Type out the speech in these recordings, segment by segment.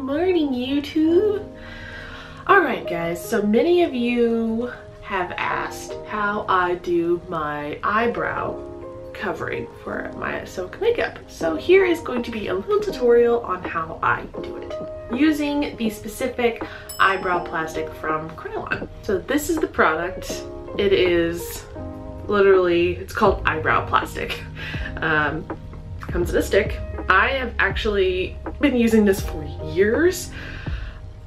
morning, YouTube. Alright guys, so many of you have asked how I do my eyebrow covering for my Ahsoka makeup. So here is going to be a little tutorial on how I do it using the specific eyebrow plastic from Kryolan. So this is the product. It is literally, it's called eyebrow plastic. Comes in a stick. I have actually been using this for years.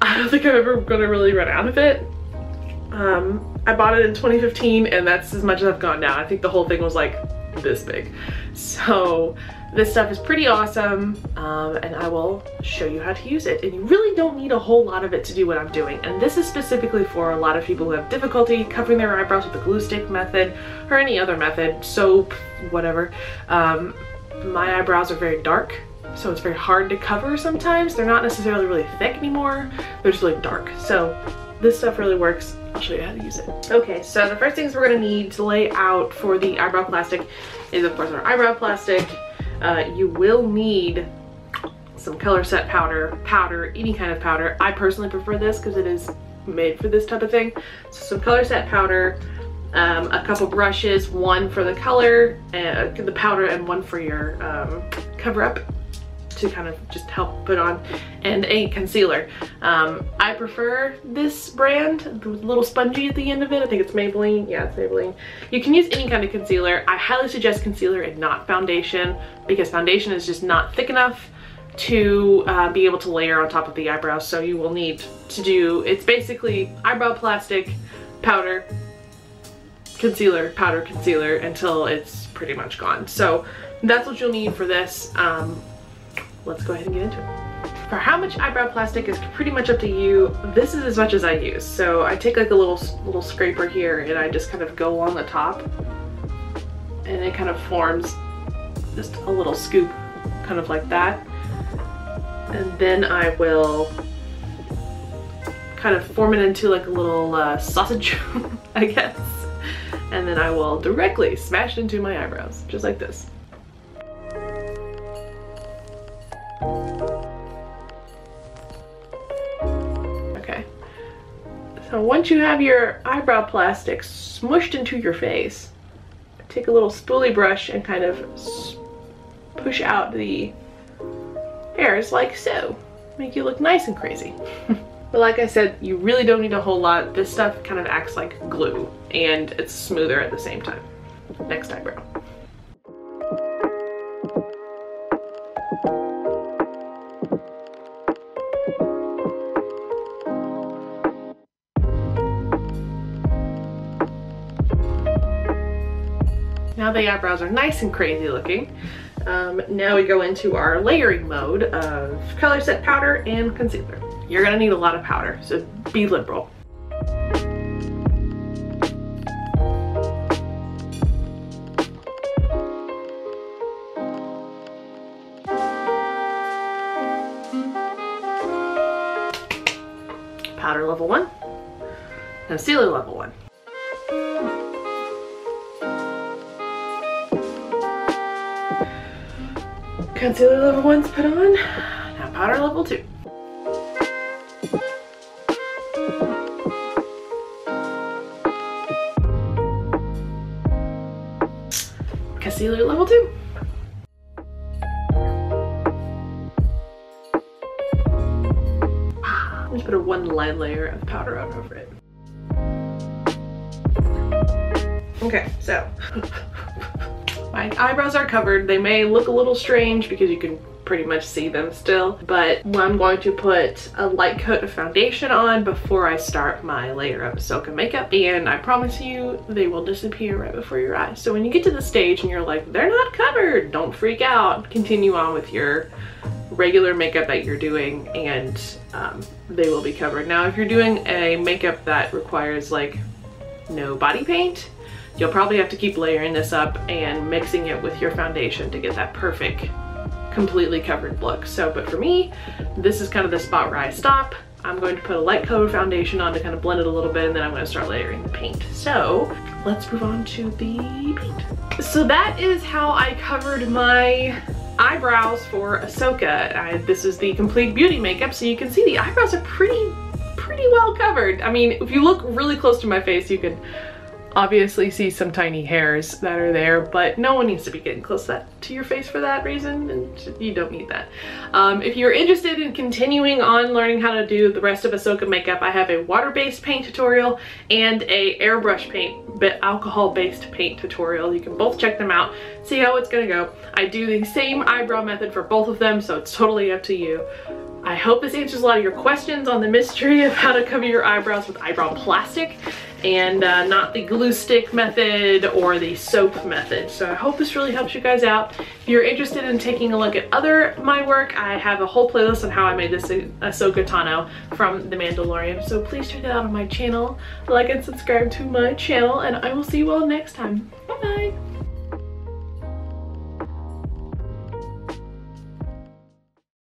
I don't think I'm ever gonna really run out of it. I bought it in 2015 and that's as much as I've gone now. I think the whole thing was like this big. So this stuff is pretty awesome, and I will show you how to use it. And you really don't need a whole lot of it to do what I'm doing. And this is specifically for a lot of people who have difficulty covering their eyebrows with the glue stick method or any other method, soap, whatever. My eyebrows are very dark, so it's very hard to cover sometimes. They're not necessarily really thick anymore, they're just really dark. So this stuff really works. I'll show you how to use it. Okay, so the first things we're gonna need to lay out for the eyebrow plastic is of course our eyebrow plastic. You will need some color set powder, any kind of powder. I personally prefer this because it is made for this type of thing. So some color set powder, a couple brushes, one for the color, the powder, and one for your cover up to kind of just help put on, and a concealer. I prefer this brand, the little spongy at the end of it. I think it's Maybelline. Yeah, it's Maybelline. You can use any kind of concealer. I highly suggest concealer and not foundation, because foundation is just not thick enough to be able to layer on top of the eyebrows. So you will need to do, it's basically eyebrow plastic, powder, concealer, powder, concealer, until it's pretty much gone. So that's what you'll need for this. Let's go ahead and get into it. For how much eyebrow plastic is pretty much up to you. This is as much as I use. So I take like a little scraper here and I just kind of go along the top, and it kind of forms just a little scoop, kind of like that. And then I will kind of form it into like a little sausage, I guess. And then I will directly smash it into my eyebrows, just like this. Okay, so once you have your eyebrow plastic smushed into your face, take a little spoolie brush and kind of push out the hairs like so. Make you look nice and crazy. But like I said, you really don't need a whole lot. This stuff kind of acts like glue and it's smoother at the same time. Next eyebrow. Now the eyebrows are nice and crazy looking. Now we go into our layering mode of color set powder and concealer. You're gonna need a lot of powder, so be liberal. Powder level 1, concealer level 1. Concealer level 1's put on, now powder level 2. Concealer level 2. I'm just put a one light layer of powder out over it. Okay, so my eyebrows are covered. They may look a little strange because you can pretty much see them still, but I'm going to put a light coat of foundation on before I start my layer of Ahsoka makeup, and I promise you they will disappear right before your eyes. So when you get to the stage and you're like, they're not covered, don't freak out. Continue on with your regular makeup that you're doing, and they will be covered. Now if you're doing a makeup that requires like no body paint, you'll probably have to keep layering this up and mixing it with your foundation to get that perfect, completely covered look. So, but for me, this is kind of the spot where I stop. I'm going to put a light coat foundation on to kind of blend it a little bit, and then I'm going to start layering the paint. So let's move on to the paint. So that is how I covered my eyebrows for Ahsoka. This is the complete beauty makeup, so you can see the eyebrows are pretty well covered. I mean, if you look really close to my face, you can obviously see some tiny hairs that are there, but no one needs to be getting close to your face for that reason, and you don't need that. If you're interested in continuing on learning how to do the rest of Ahsoka makeup, I have a water-based paint tutorial and a airbrush paint, alcohol-based paint tutorial. You can both check them out, see how it's gonna go. I do the same eyebrow method for both of them, so it's totally up to you. I hope this answers a lot of your questions on the mystery of how to cover your eyebrows with eyebrow plastic and not the glue stick method or the soap method. So I hope this really helps you guys out. If you're interested in taking a look at my work, I have a whole playlist on how I made this Ahsoka Tano from The Mandalorian. So please check it out on my channel, like and subscribe to my channel, and I will see you all next time. Bye bye.